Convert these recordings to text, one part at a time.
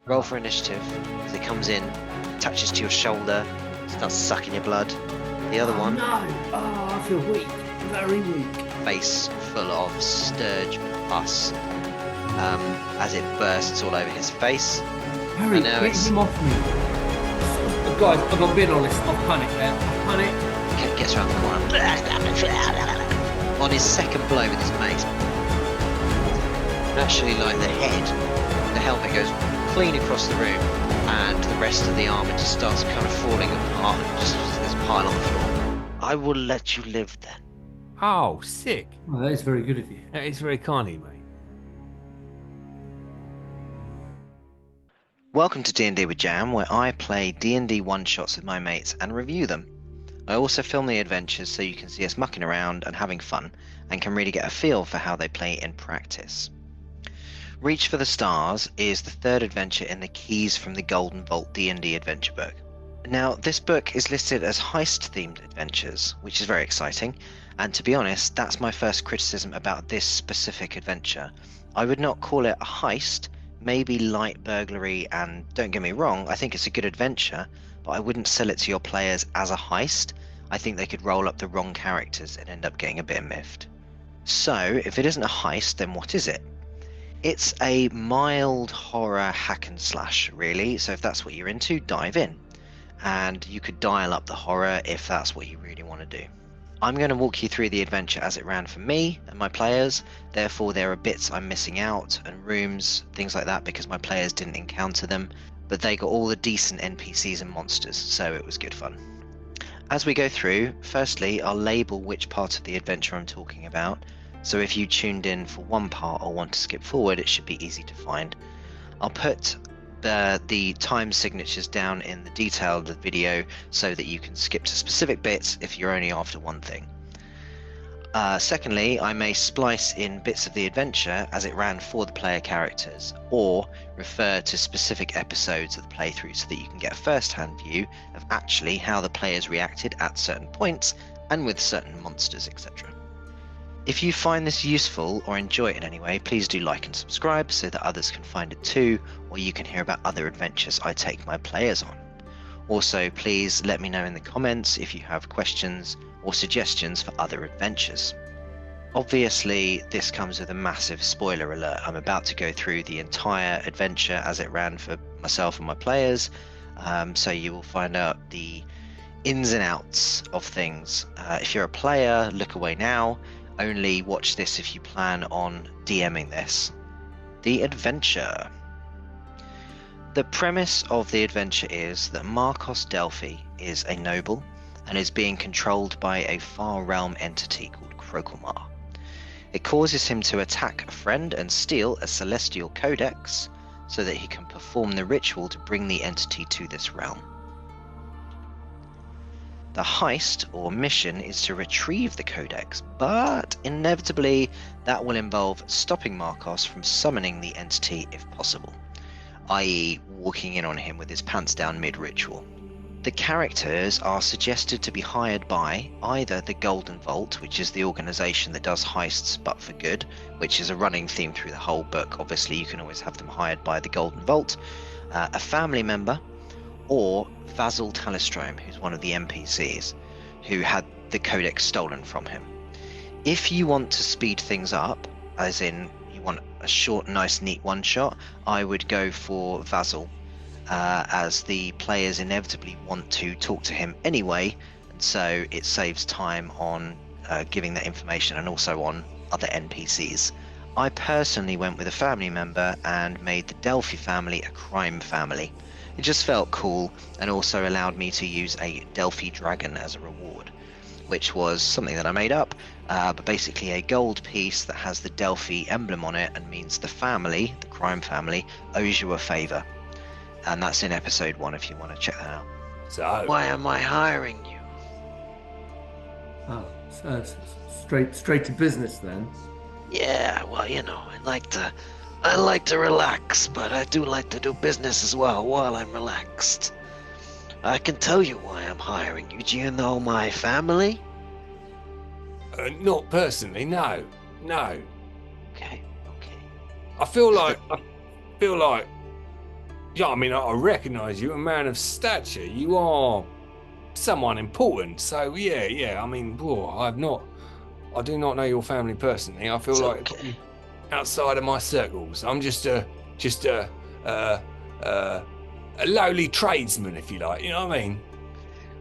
Roll for initiative. As it comes in, touches to your shoulder, starts sucking your blood. The other one, No! Oh, I feel weak. Very weak. face full of sturge pus, as it bursts all over his face. Harry, And now get it's him off me. Guys, I'm not being honest. I've panicked there. I've panicked. gets around the corner. On his second blow with his mace, naturally, like the helmet goes clean across the room, and the rest of the armor just starts kind of falling apart and just this pile on the floor. I will let you live then. Oh, sick. Oh, that is very good of you. That is very kind of you, mate. Welcome to D&D with Jam, where I play D&D one-shots with my mates and review them. I also film the adventures so you can see us mucking around and having fun, and can really get a feel for how they play in practice. Reach for the Stars is the third adventure in the Keys from the Golden Vault D&D Adventure book. Now, this book is listed as heist-themed adventures, which is very exciting, and to be honest, that's my first criticism about this specific adventure. I would not call it a heist, maybe light burglary, and don't get me wrong, I think it's a good adventure, but I wouldn't sell it to your players as a heist. I think they could roll up the wrong characters and end up getting a bit miffed. So, if it isn't a heist, then what is it? It's a mild horror hack and slash, really, so if that's what you're into, dive in. And you could dial up the horror if that's what you really want to do. I'm going to walk you through the adventure as it ran for me and my players, therefore there are bits I'm missing out, and rooms, things like that, because my players didn't encounter them, but they got all the decent NPCs and monsters, so it was good fun. As we go through, firstly, I'll label which part of the adventure I'm talking about, so if you tuned in for one part or want to skip forward, it should be easy to find. I'll put the time signatures down in the detail of the video so that you can skip to specific bits if you're only after one thing. Secondly, I may splice in bits of the adventure as it ran for the player characters, or refer to specific episodes of the playthrough so that you can get a first-hand view of actually how the players reacted at certain points and with certain monsters, etc. If you find this useful or enjoy it in any way, please do like and subscribe so that others can find it too, or you can hear about other adventures I take my players on. Also, please let me know in the comments if you have questions or suggestions for other adventures. Obviously, this comes with a massive spoiler alert. I'm about to go through the entire adventure as it ran for myself and my players, so you will find out the ins and outs of things. If you're a player, look away now. Only watch this if you plan on DMing this. The adventure. The premise of the adventure is that Marcos Delphi is a noble and is being controlled by a far realm entity called Krokomar. It causes him to attack a friend and steal a celestial codex so that he can perform the ritual to bring the entity to this realm. The heist or mission is to retrieve the codex, but inevitably that will involve stopping Marcos from summoning the entity if possible, i.e. walking in on him with his pants down mid-ritual. The characters are suggested to be hired by either the Golden Vault, which is the organisation that does heists but for good, which is a running theme through the whole book. Obviously you can always have them hired by the Golden Vault, a family member, or Vasil Talistrome, who's one of the NPCs who had the codex stolen from him. If you want to speed things up, as in you want a short, nice, neat one-shot, I would go for Vasil, as the players inevitably want to talk to him anyway, and so it saves time on giving that information and also on other NPCs. I personally went with a family member and made the Delphi family a crime family. It just felt cool and also allowed me to use a Delphi dragon as a reward, which was something that I made up, but basically a gold piece that has the Delphi emblem on it and means the family, the crime family, owes you a favour. And that's in episode 1 if you want to check that out. So, Why am I hiring you? Oh, so straight to business then. Yeah, well, you know, I like to relax, but I do like to do business as well while I'm relaxed. I can tell you why I'm hiring you. Do you know my family? not personally, no. Okay. I feel like Yeah, I mean, I recognise you, a man of stature. You are someone important. So yeah. I mean, I do not know your family personally. I feel It's like okay. outside of my circles, I'm just uh, a lowly tradesman, if you like. You know what I mean?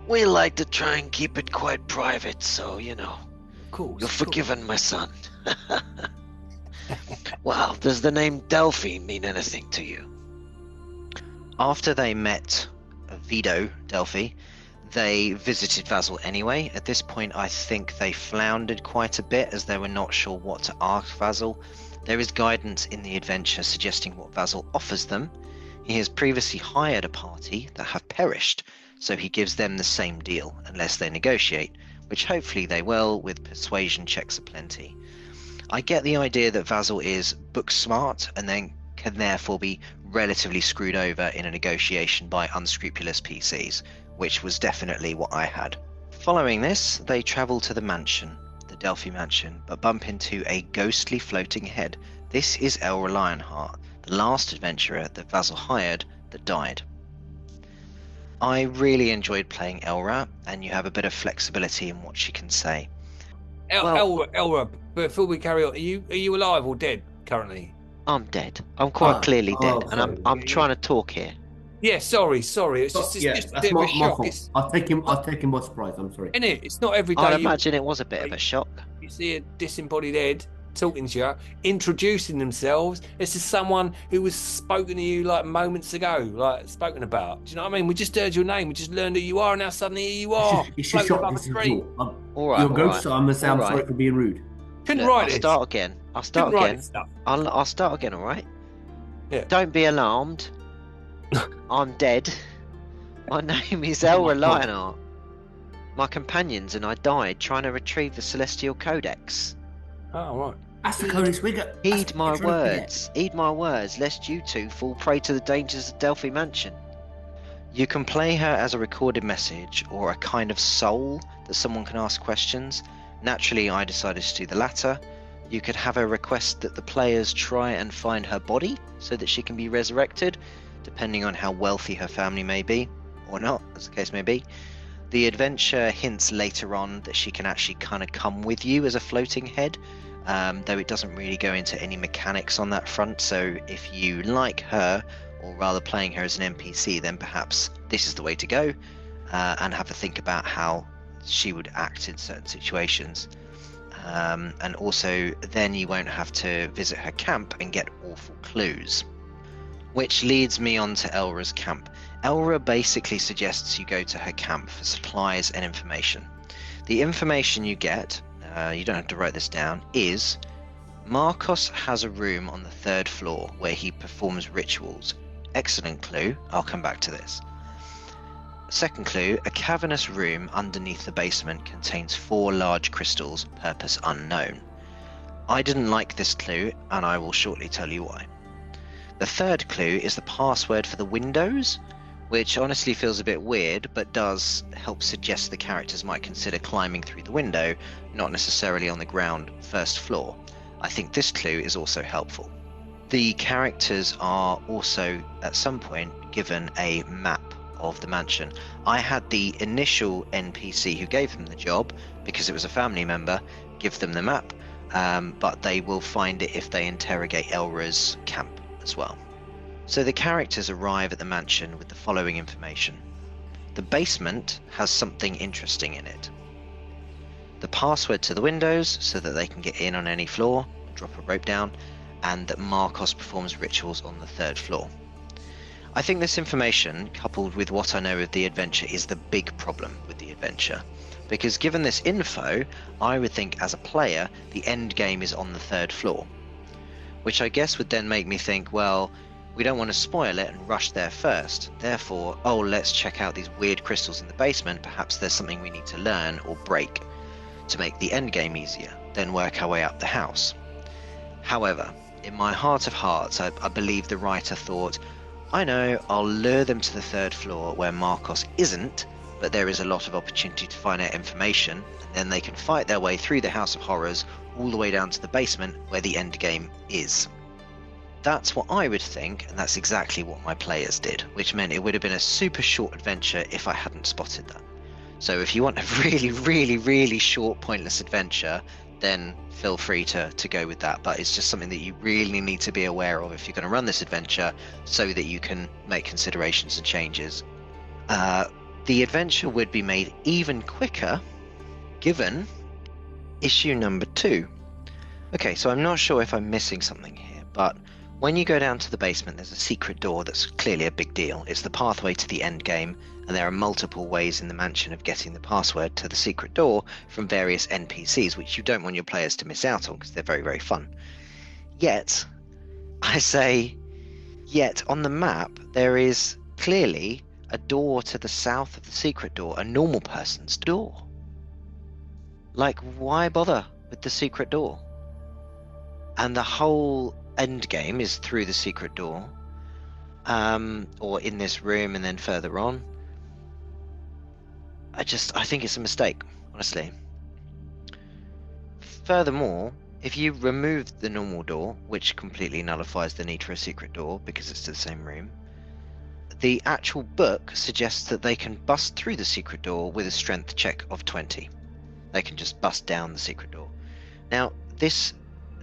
We like to try and keep it quite private, so, Of course. you're of course. forgiven, my son. Well, does the name Delphi mean anything to you? After they met Vido, Delphi, they visited Vasil anyway. At this point, I think they floundered quite a bit as they were not sure what to ask Vasil. There is guidance in the adventure suggesting what Vasil offers them. He has previously hired a party that have perished, so he gives them the same deal unless they negotiate, which hopefully they will, with persuasion checks aplenty. I get the idea that Vasil is book smart and then can therefore be relatively screwed over in a negotiation by unscrupulous PCs, which was definitely what I had. Following this, they travel to the mansion, the Delphi Mansion, but bump into a ghostly floating head. This is Elra Lionheart, the last adventurer that Vasil hired that died. I really enjoyed playing Elra, and you have a bit of flexibility in what she can say. Elra, before we carry on, are you alive or dead currently? I'm dead. I'm quite clearly dead, and sorry. I'm trying to talk here. Yeah, sorry. It's just a that's bit of my a shock. fault. I'll take him by surprise. I'm sorry. Isn't it? It's not every day I'd imagine it was a bit of a shock. you see a disembodied head talking to you, introducing themselves. This is someone who was spoken to you like moments ago, like spoken about. Do you know what I mean? We just heard your name. We just learned who you are, and now suddenly here you are. It's just floating shock. above This a is tree. all. All right, You're a all ghost, right. so I'm gonna say I'm All sorry right. for being rude. Couldn't Look, write I'll it. start again. I'll start again, all right? Yeah. Don't be alarmed. I'm dead. My name is Elra Lionheart. My companions and I died trying to retrieve the Celestial Codex. Oh, right. That's the Codex we got. Heed my words. Heed my words, lest you two fall prey to the dangers of Delphi Mansion. You can play her as a recorded message or a kind of soul that someone can ask questions. Naturally, I decided to do the latter. You could have her request that the players try and find her body so that she can be resurrected, depending on how wealthy her family may be, or not, as the case may be. The adventure hints later on that she can actually kind of come with you as a floating head, though it doesn't really go into any mechanics on that front. So if you like her, or rather playing her as an NPC, then perhaps this is the way to go, and have a think about how she would act in certain situations. And also then you won't have to visit her camp and get awful clues. Which leads me on to Elra's camp. Elra basically suggests you go to her camp for supplies and information. The information you get, you don't have to write this down, is Marcos has a room on the 3rd floor where he performs rituals. Excellent clue, I'll come back to this. Second clue, a cavernous room underneath the basement contains 4 large crystals, purpose unknown. I didn't like this clue, and I will shortly tell you why. The third clue is the password for the windows, which honestly feels a bit weird, but does help suggest the characters might consider climbing through the window, not necessarily on the ground 1st floor. I think this clue is also helpful. The characters are also, at some point, given a map of the mansion. I had the initial NPC who gave them the job, because it was a family member, give them the map, but they will find it if they interrogate Elra's camp as well. So the characters arrive at the mansion with the following information. The basement has something interesting in it. The password to the windows so that they can get in on any floor, drop a rope down, and that Marcos performs rituals on the 3rd floor. I think this information, coupled with what I know of the adventure, is the big problem with the adventure. Because given this info, I would think as a player, the end game is on the 3rd floor. Which I guess would then make me think, well, we don't want to spoil it and rush there first. Therefore, let's check out these weird crystals in the basement. Perhaps there's something we need to learn or break to make the end game easier, then work our way up the house. However, in my heart of hearts, I believe the writer thought, I know, I'll lure them to the 3rd floor where Marcos isn't, but there is a lot of opportunity to find out information, and then they can fight their way through the House of Horrors all the way down to the basement where the end game is. that's what I would think, and that's exactly what my players did, which meant it would have been a super short adventure if I hadn't spotted that. So if you want a really, really, really short, pointless adventure, then feel free to go with that. But it's just something that you really need to be aware of if you're going to run this adventure, so that you can make considerations and changes. The adventure would be made even quicker given issue number 2. Okay, so I'm not sure if I'm missing something here, but when you go down to the basement, there's a secret door that's clearly a big deal. It's the pathway to the end game, and there are multiple ways in the mansion of getting the password to the secret door from various NPCs, which you don't want your players to miss out on because they're very, very fun. Yet, on the map, there is clearly a door to the south of the secret door, a normal person's door. Like, why bother with the secret door? And the whole end game is through the secret door, or in this room and then further on. I think it's a mistake, honestly. Furthermore, if you remove the normal door, which completely nullifies the need for a secret door because it's to the same room, the actual book suggests that they can bust through the secret door with a strength check of 20. They can just bust down the secret door. Now, this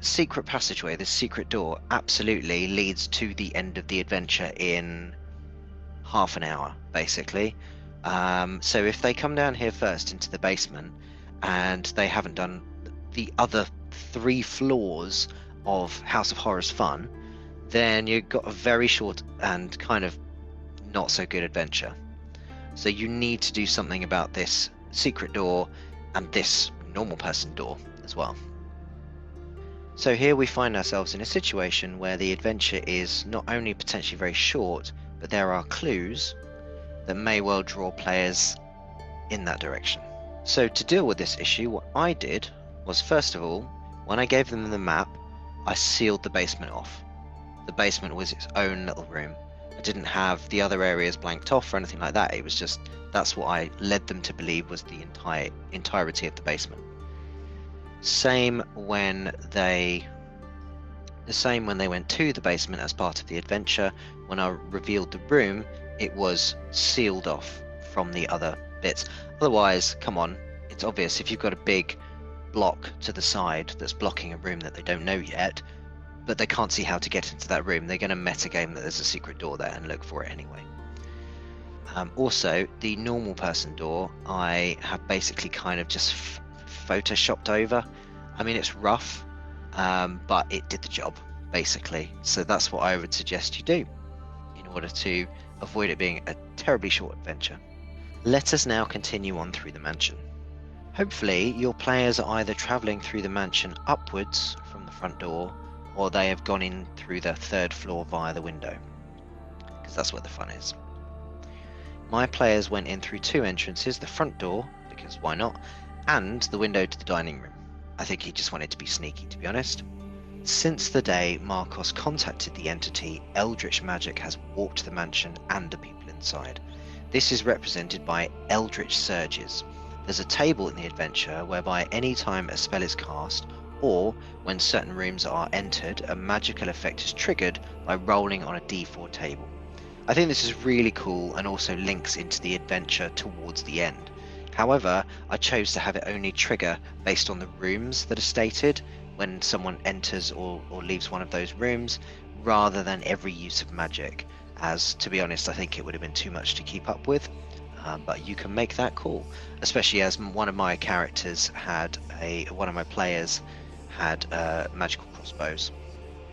secret passageway, this secret door, absolutely leads to the end of the adventure in half an hour, basically. So if they come down here first into the basement and they haven't done the other 3 floors of House of Horrors fun, then you've got a very short and kind of not so good adventure. So you need to do something about this secret door and this normal person door as well. So here we find ourselves in a situation where the adventure is not only potentially very short, but there are clues that may well draw players in that direction. So to deal with this issue, what I did was, first of all, when I gave them the map, I sealed the basement off. The basement was its own little room. I didn't have the other areas blanked off or anything like that. It was just, that's what I led them to believe was the entirety of the basement. Same when they went to the basement as part of the adventure. When I revealed the room, it was sealed off from the other bits. Otherwise, come on, it's obvious. If you've got a big block to the side that's blocking a room that they don't know yet, but they can't see how to get into that room, they're going to metagame that there's a secret door there and look for it anyway. Also, the normal person door, I have basically kind of just photoshopped over. I mean, it's rough, but it did the job, basically. So that's what I would suggest you do in order to avoid it being a terribly short adventure. Let us now continue on through the mansion. Hopefully, your players are either travelling through the mansion upwards from the front door, or they have gone in through the 3rd floor via the window, because that's where the fun is. My players went in through 2 entrances, the front door, because why not, and the window to the dining room. I think he just wanted to be sneaky, to be honest. Since the day Marcos contacted the entity, Eldritch magic has warped the mansion and the people inside. This is represented by Eldritch Surges. There's a table in the adventure whereby any time a spell is cast, or when certain rooms are entered, a magical effect is triggered by rolling on a D4 table. I think this is really cool and also links into the adventure towards the end. However, I chose to have it only trigger based on the rooms that are stated when someone enters or leaves one of those rooms, rather than every use of magic, as, to be honest, I think it would have been too much to keep up with. But you can make that call, especially as one of my players had magical crossbows,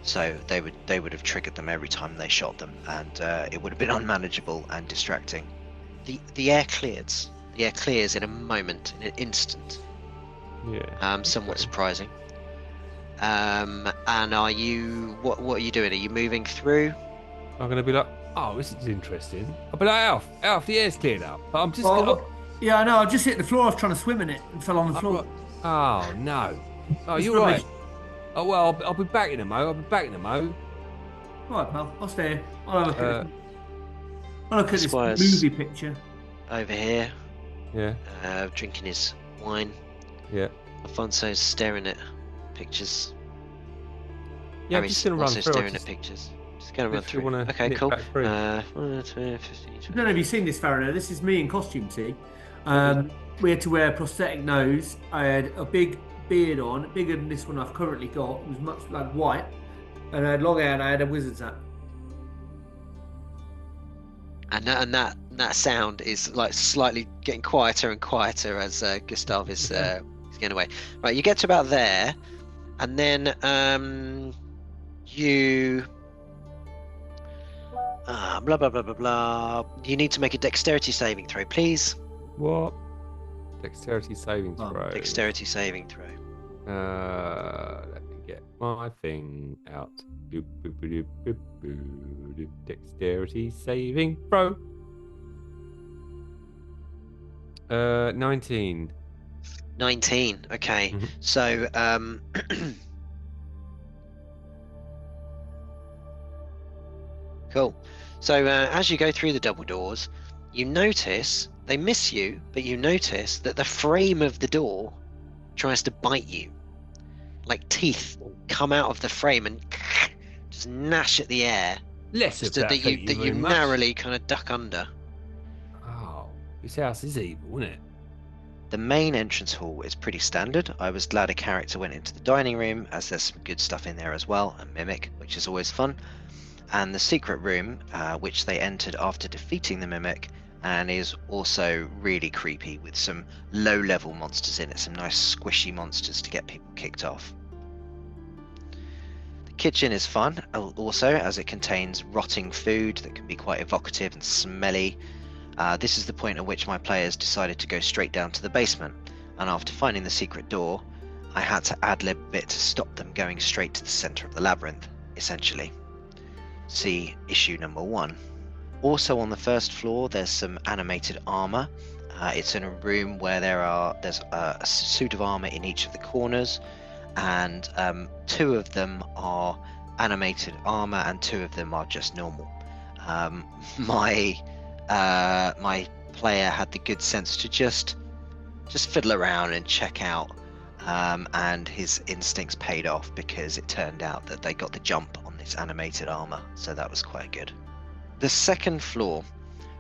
so they would have triggered them every time they shot them, and it would have been unmanageable and distracting. The air clears. The air clears in a moment, in an instant. Yeah. Somewhat surprising. And are you? What are you doing? Are you moving through? I'm gonna be like, oh, this is interesting. I'll be like, Alf, the air's cleared up. But I'm just. Yeah, I know. I just hit the floor. I was trying to swim in it and fell on the floor. Oh no. Oh, It's you're rubbish. right. Oh well, I'll be back in a mo. Right, pal. I'll stay here. I'll have a look at it. I'll look at this Squires. movie picture. Over here, Yeah. drinking his wine. Yeah. Alfonso's staring at pictures. Yeah, I'm just going to run also through. staring at pictures. Just going to run if you through. wanna Okay, nip cool. back through. 1, 2, 15, I don't know if you've seen this, Farina. This is me in costume, see? What We had to wear a prosthetic nose. I had a big beard on, bigger than this one I've currently got. It was much like white. And I had long hair and I had a wizard's hat. And that sound is like slightly getting quieter and quieter as Gustav is getting away. Right, you get to about there, and then you blah blah blah blah blah. You need to make a dexterity saving throw, please. What? Dexterity saving throw. Dexterity saving throw. Let me get my thing out. Boop, boop, boop, boop, boop, boop. Dexterity saving throw. 19. 19. Okay. Mhm. So cool. So as you go through the double doors, you notice they miss you, but you notice that the frame of the door tries to bite you. Like teeth come out of the frame and just gnash at the air. Less Just of that that you very much. narrowly kind of duck under. Oh, this house is evil, isn't it? The main entrance hall is pretty standard. I was glad a character went into the dining room, as there's some good stuff in there as well, a mimic, which is always fun. And the secret room, which they entered after defeating the mimic, and is also really creepy with some low-level monsters in it, some nice squishy monsters to get people kicked off. The kitchen is fun, also, as it contains rotting food that can be quite evocative and smelly. This is the point at which my players decided to go straight down to the basement, and after finding the secret door, I had to ad-lib a bit to stop them going straight to the centre of the labyrinth, essentially. See issue number 1. Also on the first floor, there's some animated armor. It's in a room where there's a suit of armor in each of the corners, and 2 of them are animated armor and 2 of them are just normal. My player had the good sense to just fiddle around and check out, and his instincts paid off because it turned out that they got the jump on this animated armor, so that was quite good. The second floor,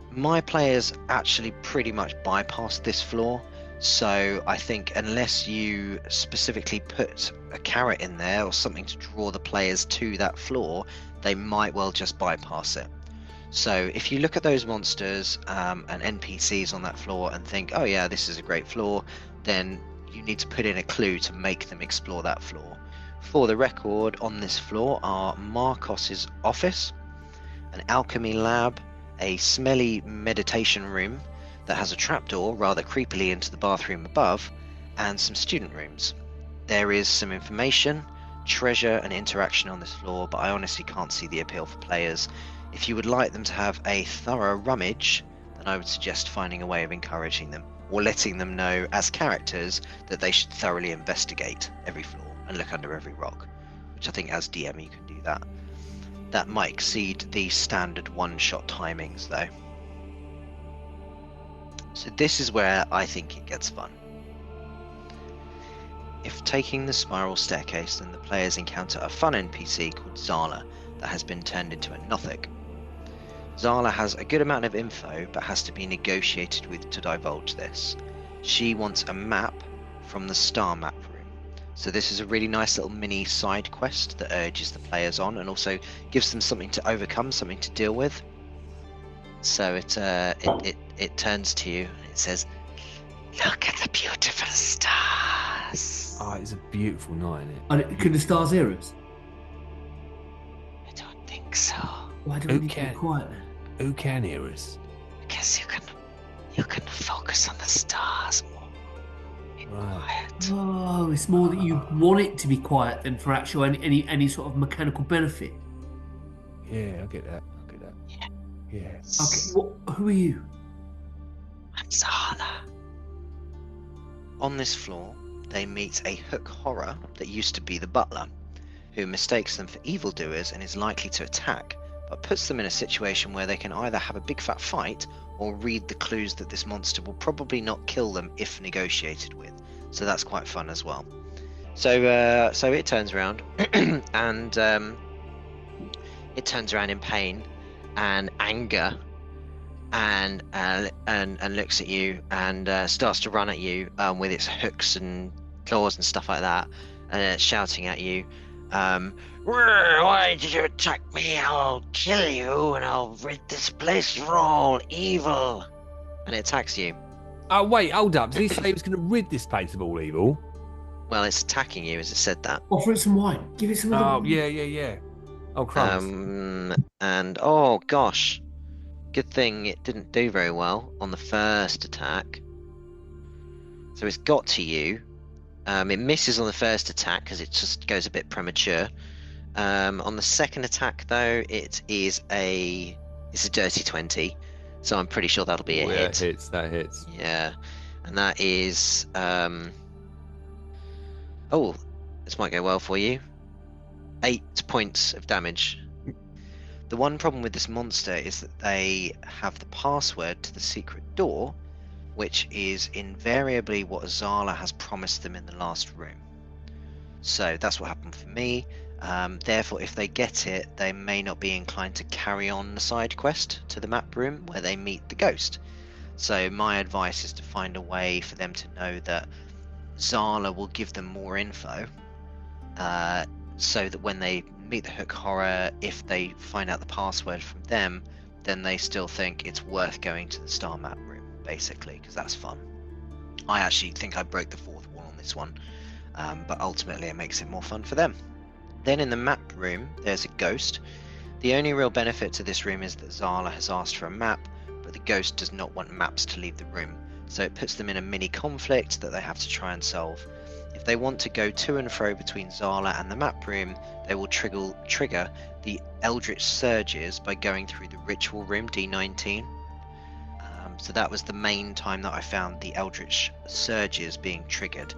my players actually pretty much bypassed this floor, so I think unless you specifically put a carrot in there or something to draw the players to that floor, they might well just bypass it. So if you look at those monsters and NPCs on that floor and think, oh yeah, this is a great floor, then you need to put in a clue to make them explore that floor. For the record, on this floor are Marcos's office, an alchemy lab, a smelly meditation room that has a trapdoor rather creepily into the bathroom above, and some student rooms. There is some information, treasure and interaction on this floor, but I honestly can't see the appeal for players. If you would like them to have a thorough rummage, then I would suggest finding a way of encouraging them, or letting them know as characters that they should thoroughly investigate every floor and look under every rock, which I think as DM you can do that. That might exceed the standard one-shot timings though. So this is where I think it gets fun. If taking the spiral staircase, then the players encounter a fun NPC called Zala that has been turned into a Nothic. Zala has a good amount of info, but has to be negotiated with to divulge this. She wants a map from the star map room. So this is a really nice little mini side quest that urges the players on and also gives them something to overcome, something to deal with. So it turns to you and it says, "Look at the beautiful stars." Oh, it's a beautiful night, isn't it? Can the stars hear us? I don't think so. Why don't we need to be quiet then? Who can hear us? Because you can focus on the stars more. Quiet. Oh, it's more that you want it to be quiet than for actual any sort of mechanical benefit. Yeah, I get that. Yeah. Yeah. Okay, who are you? I'm Zala. On this floor, they meet a hook horror that used to be the butler, who mistakes them for evildoers and is likely to attack, but puts them in a situation where they can either have a big fat fight or read the clues that this monster will probably not kill them if negotiated with. So that's quite fun as well. So it turns around, and it turns around in pain and anger, and looks at you and starts to run at you with its hooks and claws and stuff like that, and it's shouting at you. Why did you attack me? I'll kill you and I'll rid this place of all evil. And it attacks you. Oh, wait, hold up. Did he say he was going to rid this place of all evil? Well, it's attacking you as it said that. Offer it some wine. Give it some Oh, yeah. Oh, crumbs. And oh gosh, good thing it didn't do very well on the first attack. So it's got to you. It misses on the first attack because it just goes a bit premature. On the second attack, though, it's a dirty 20, so I'm pretty sure that'll be a hit. That hits. Yeah, and that is this might go well for you. 8 points of damage. The one problem with this monster is that they have the password to the secret door, which is invariably what Azala has promised them in the last room. So that's what happened for me. Therefore, if they get it, they may not be inclined to carry on the side quest to the map room where they meet the ghost. So my advice is to find a way for them to know that Zala will give them more info, so that when they meet the Hook Horror, if they find out the password from them, then they still think it's worth going to the Star Map room, basically, because that's fun. I actually think I broke the fourth wall on this one, but ultimately it makes it more fun for them. Then in the map room, there's a ghost. The only real benefit to this room is that Zala has asked for a map, but the ghost does not want maps to leave the room, so it puts them in a mini conflict that they have to try and solve. If they want to go to and fro between Zala and the map room, they will trigger the Eldritch Surges by going through the ritual room D19. So that was the main time that I found the Eldritch Surges being triggered.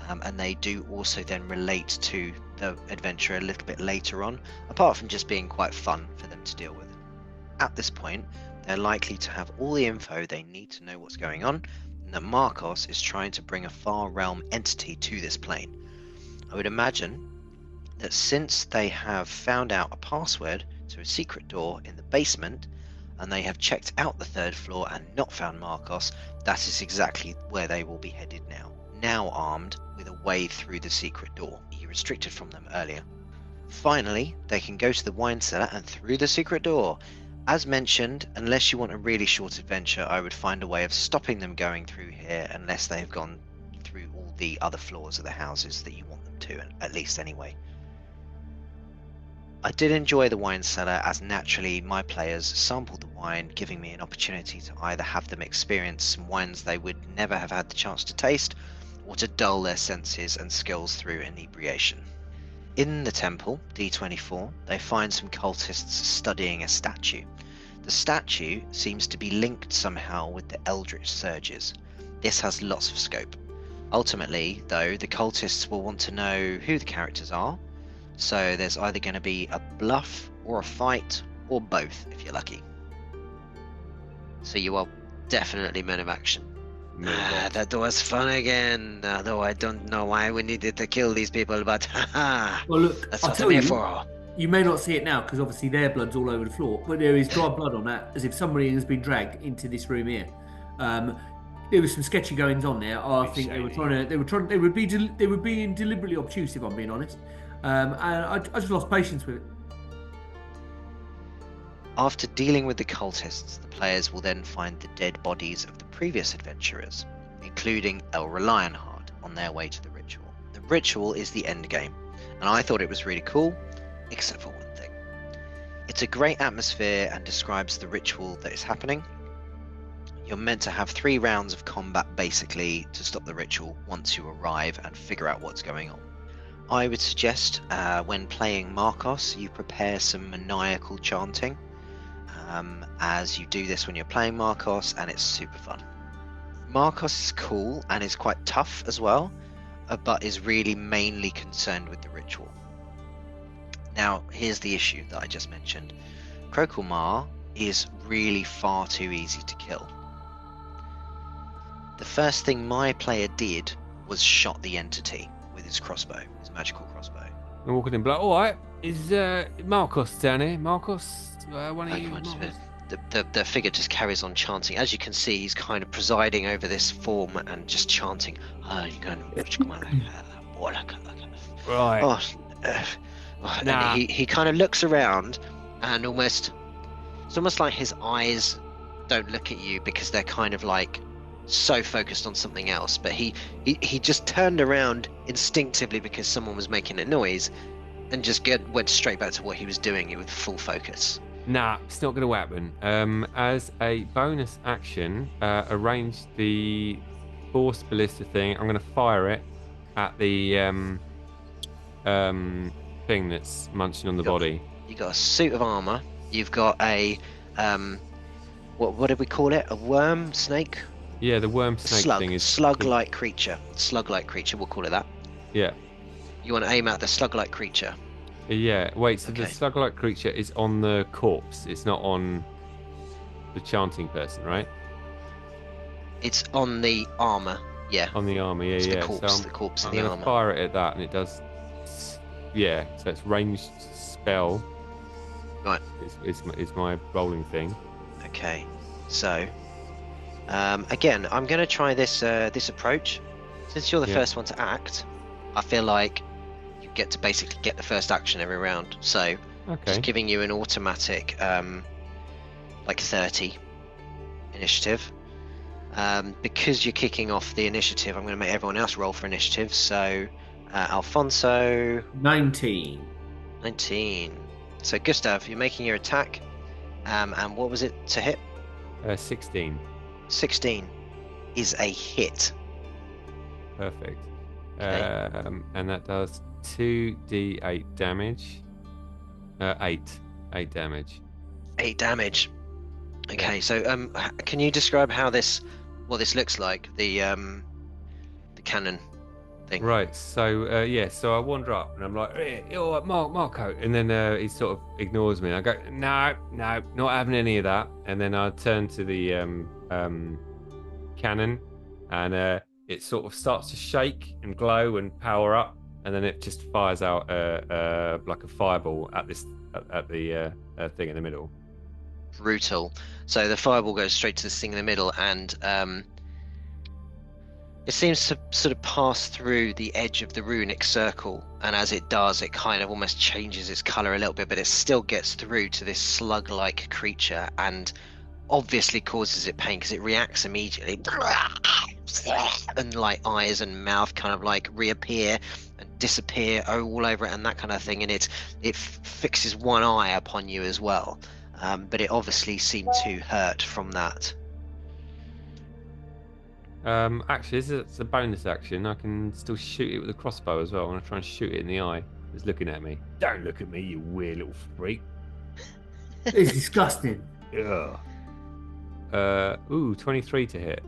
And they do also then relate to the adventure a little bit later on, apart from just being quite fun for them to deal with. At this point, they're likely to have all the info they need to know what's going on, and that Marcos is trying to bring a far realm entity to this plane. I would imagine that since they have found out a password to a secret door in the basement, and they have checked out the third floor and not found Marcos, that is exactly where they will be headed now armed with a way through the secret door he restricted from them earlier. Finally, they can go to the wine cellar and through the secret door. As mentioned, unless you want a really short adventure, I would find a way of stopping them going through here unless they've gone through all the other floors of the houses that you want them to, at least anyway. I did enjoy the wine cellar, as naturally my players sampled the wine, giving me an opportunity to either have them experience some wines they would never have had the chance to taste, or to dull their senses and skills through inebriation. In the temple, D24, they find some cultists studying a statue. The statue seems to be linked somehow with the Eldritch Surges. This has lots of scope. Ultimately, though, the cultists will want to know who the characters are, so there's either going to be a bluff or a fight, or both if you're lucky. So you are definitely men of action. That was fun again, though I don't know why we needed to kill these people, but haha, well, look, that's what I'm here for. You may not see it now because obviously their blood's all over the floor, but there is dry blood on that, as if somebody has been dragged into this room here. There was some sketchy goings on there. I think they were being deliberately obtuse, if I'm being honest. And I just lost patience with it. After dealing with the cultists, the players will then find the dead bodies of the previous adventurers, including Elra Lionheart, on their way to the ritual. The ritual is the endgame, and I thought it was really cool, except for one thing. It's a great atmosphere and describes the ritual that is happening. You're meant to have 3 rounds of combat basically to stop the ritual once you arrive and figure out what's going on. I would suggest when playing Marcos, you prepare some maniacal chanting, as you do this when you're playing Marcos, and it's super fun. Marcos is cool and is quite tough as well, but is really mainly concerned with the ritual. Now, here's the issue that I just mentioned. Krokulmar is really far too easy to kill. The first thing my player did was shot the entity, with his crossbow, his magical crossbow. I'm walking in, like, all right, is Marcos down here? Marcos, one of you? Marcos? The figure just carries on chanting. As you can see, he's kind of presiding over this form and just chanting. Right. And he kind of looks around, and it's almost like his eyes don't look at you because they're kind of like so focused on something else. But he just turned around instinctively because someone was making a noise, and just went straight back to what he was doing with full focus. Nah, it's not going to happen. As a bonus action, arrange the force ballista thing. I'm going to fire it at the thing that's munching on the body. You got a suit of armor. You've got a what did we call it? A worm snake? Yeah, the worm snake thing is slug-like creature. Slug-like creature. We'll call it that. Yeah. You want to aim at the slug-like creature. Yeah. Wait. So the slug-like creature is on the corpse. It's not on the chanting person, right? It's on the armor. Yeah. On the armor. Yeah. It's yeah. The corpse. So the corpse I'm in the gonna armor. Fire it at that, and it does. Yeah. So it's ranged spell. Right. Is my rolling thing. Okay. So. Again, I'm going to try this approach. Since you're the first one to act, I feel like you get to basically get the first action every round. So, just giving you an automatic, like 30 initiative. Because you're kicking off the initiative, I'm going to make everyone else roll for initiative. So, Alfonso. 19. So, Gustav, you're making your attack. And what was it to hit? 16. 16 is a hit. Perfect. Okay. And that does 2d8 damage. 8 damage. 8 damage. Okay, so can you describe what this looks like? The cannon thing. Right. So so I wander up and I'm like, hey, you're right, Marco, and then he sort of ignores me. And I go, no, not having any of that. And then I turn to the cannon, and it sort of starts to shake and glow and power up, and then it just fires out like a fireball at the thing in the middle. Brutal. So the fireball goes straight to this thing in the middle, and it seems to sort of pass through the edge of the runic circle, and as it does, it kind of almost changes its color a little bit, but it still gets through to this slug-like creature, and obviously causes it pain because it reacts immediately, and like eyes and mouth kind of like reappear and disappear all over it and that kind of thing, and it fixes one eye upon you as well, but it obviously seemed to hurt from that. Actually, it's a bonus action. I can still shoot it with a crossbow as well. I want to try and shoot it in the eye. It's looking at me. Don't look at me, you weird little freak. It's disgusting. Yeah. 23 to hit.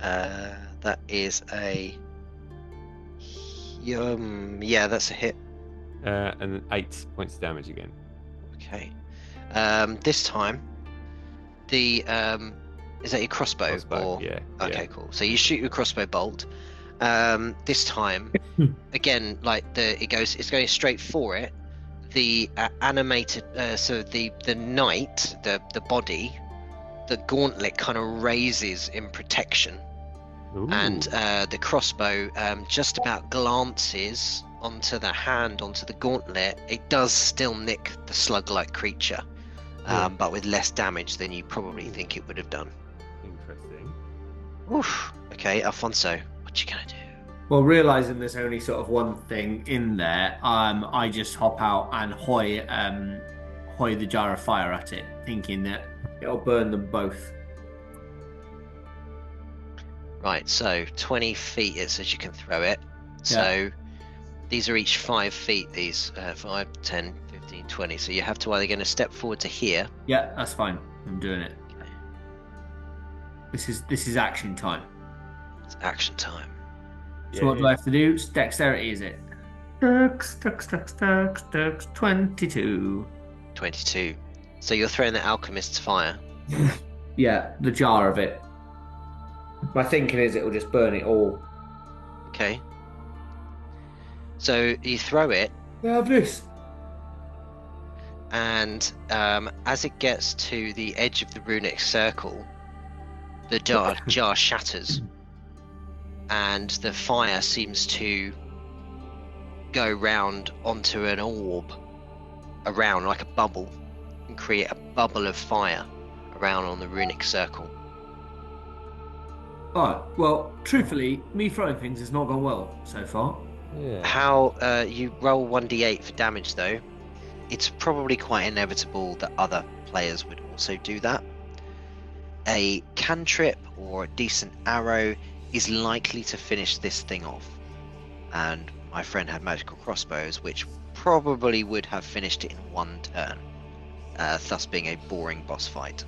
That is a that's a hit. And then 8 points of damage again. Okay. This time, the is that your crossbow? Or... Yeah. Okay, cool. So you shoot your crossbow bolt. This time, again, like it's going straight for it. The animated, so the knight, the body, the gauntlet kind of raises in protection. Ooh. And the crossbow just about glances onto the hand, onto the gauntlet. It does still nick the slug-like creature, but with less damage than you probably think it would have done. Interesting. Oof. Okay, Alfonso, what you gonna do? Well, realizing there's only sort of one thing in there, I just hop out and hoy the jar of fire at it, thinking that it'll burn them both. Right, so 20 feet it says you can throw it. So these are each 5 feet, these 5, 10, 15, 20. So you have to either going to step forward to here. Yeah, that's fine. I'm doing it. Okay. This is action time. It's action time. So what do I have to do? Dexterity, is it? Dex, 22. 22. So you're throwing the alchemist's fire. Yeah, the jar of it. My thinking is it'll just burn it all. Okay. So you throw it, Have this. and as it gets to the edge of the runic circle, the jar shatters, and the fire seems to go round onto an orb around like a bubble and create a bubble of fire around on the runic circle. Alright, well, truthfully, me throwing things has not gone well so far. Yeah. How you roll 1d8 for damage though, it's probably quite inevitable that other players would also do that. A cantrip or a decent arrow is likely to finish this thing off, and my friend had magical crossbows which probably would have finished it in one turn, thus being a boring boss fight.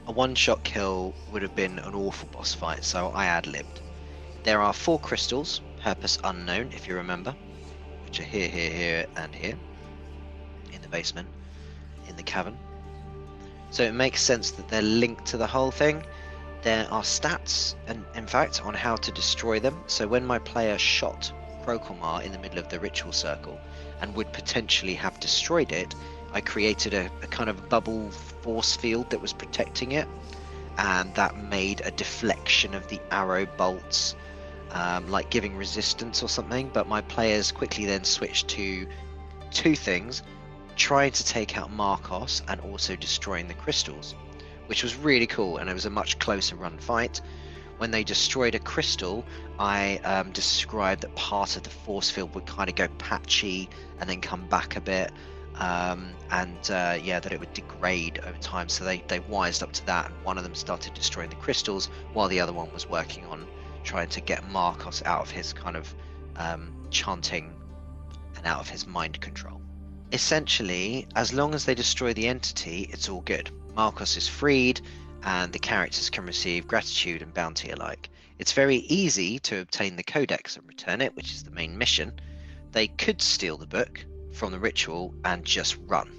A one-shot kill would have been an awful boss fight, so I ad-libbed. There are 4 crystals, purpose unknown if you remember, which are here, here, here, and here, in the basement, in the cavern. So it makes sense that they're linked to the whole thing. There are stats, and in fact, on how to destroy them. So when my player shot Krokelmar in the middle of the ritual circle, and would potentially have destroyed it, I created a kind of bubble force field that was protecting it, and that made a deflection of the arrow bolts, like giving resistance or something. But my players quickly then switched to 2 things: trying to take out Marcos and also destroying the crystals, which was really cool, and it was a much closer run fight. When they destroyed a crystal, I described that part of the force field would kind of go patchy and then come back a bit, that it would degrade over time. So they wised up to that, and one of them started destroying the crystals while the other one was working on trying to get Marcos out of his kind of chanting and out of his mind control. Essentially, as long as they destroy the entity, it's all good. Marcos is freed, and the characters can receive gratitude and bounty alike. It's very easy to obtain the Codex and return it, which is the main mission. They could steal the book from the ritual and just run.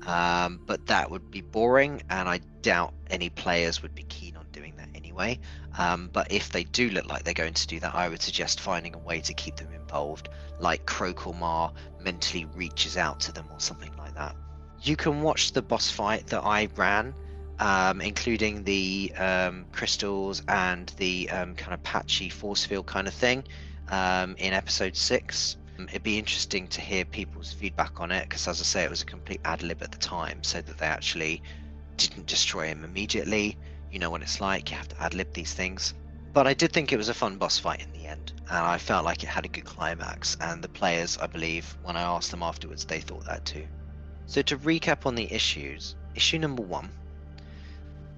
But that would be boring, and I doubt any players would be keen on doing that anyway. But if they do look like they're going to do that, I would suggest finding a way to keep them involved, like Krokelmar mentally reaches out to them or something like that. You can watch the boss fight that I ran, including the crystals and the kind of patchy force field kind of thing, in episode 6. It'd be interesting to hear people's feedback on it, because as I say, it was a complete ad-lib at the time, so that they actually didn't destroy him immediately. You know what it's like, you have to ad-lib these things. But I did think it was a fun boss fight in the end, and I felt like it had a good climax, and the players, I believe, when I asked them afterwards, they thought that too. So to recap on the issues, issue number 1,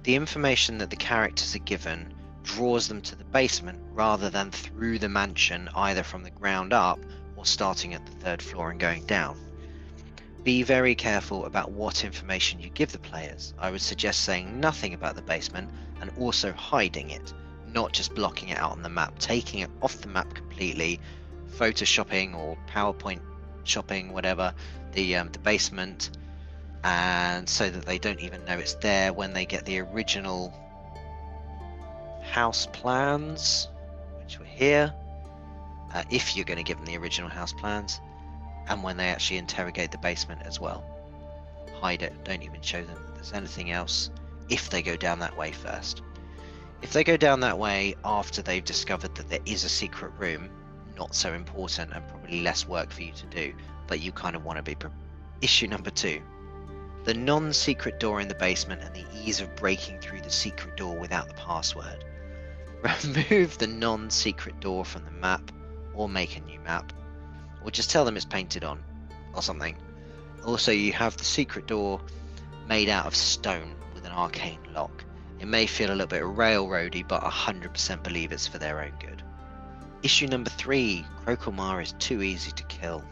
the information that the characters are given draws them to the basement rather than through the mansion, either from the ground up or starting at the 3rd floor and going down. Be very careful about what information you give the players. I would suggest saying nothing about the basement and also hiding it, not just blocking it out on the map, taking it off the map completely, photoshopping or PowerPoint shopping, whatever, the basement, and so that they don't even know it's there when they get the original house plans, which were here, if you're going to give them the original house plans, and when they actually interrogate the basement as well. Hide it, don't even show them that there's anything else if they go down that way first. If they go down that way after they've discovered that there is a secret room, not so important and probably less work for you to do, but you kind of want to be Issue number 2. The non-secret door in the basement and the ease of breaking through the secret door without the password. Remove the non-secret door from the map, or make a new map, or just tell them it's painted on, or something. Also, you have the secret door made out of stone with an arcane lock. It may feel a little bit railroady, but 100% believe it's for their own good. Issue number 3, Krokelmar is too easy to kill.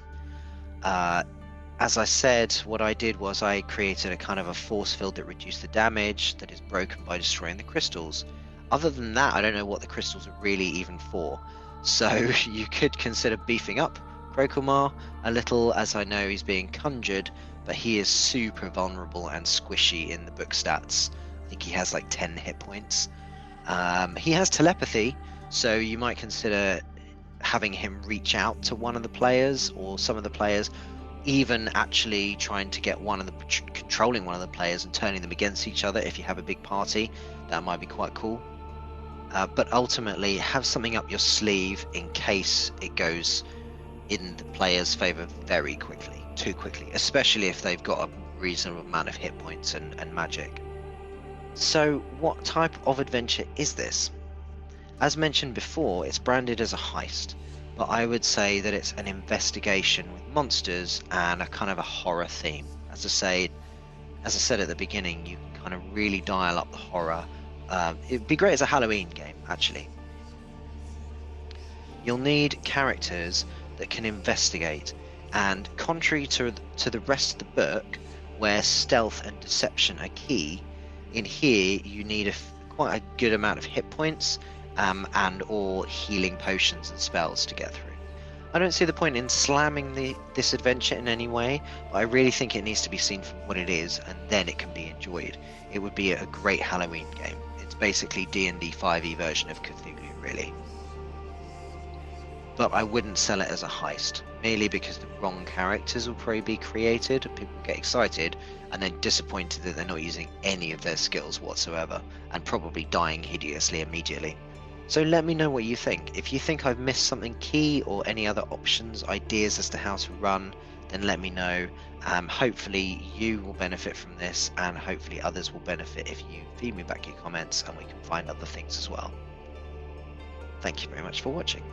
As I said, what I did was I created a kind of a force field that reduced the damage that is broken by destroying the crystals. Other than that, I don't know what the crystals are really even for. So you could consider beefing up Krokelmar a little, as I know he's being conjured, but he is super vulnerable and squishy in the book stats. I think he has like 10 hit points. He has telepathy, so you might consider having him reach out to one of the players or some of the players, even actually trying to get controlling one of the players and turning them against each other. If you have a big party, that might be quite cool. But ultimately, have something up your sleeve in case it goes in the player's favor very quickly, too quickly, especially if they've got a reasonable amount of hit points and magic. So what type of adventure is this? As mentioned before, it's branded as a heist, but I would say that it's an investigation with monsters and a kind of a horror theme. As I said at the beginning, you can kind of really dial up the horror. It'd be great as a Halloween game, actually. You'll need characters that can investigate, and contrary to the rest of the book, where stealth and deception are key, in here you need quite a good amount of hit points and or healing potions and spells to get through. I don't see the point in slamming this adventure in any way, but I really think it needs to be seen for what it is, and then it can be enjoyed. It would be a great Halloween game. It's basically D&D 5e version of Cthulhu, really. But I wouldn't sell it as a heist, merely because the wrong characters will probably be created, and people get excited, and then disappointed that they're not using any of their skills whatsoever, and probably dying hideously immediately. So let me know what you think. If you think I've missed something key or any other options, ideas as to how to run, then let me know. Hopefully you will benefit from this, and hopefully others will benefit if you feed me back your comments and we can find other things as well. Thank you very much for watching.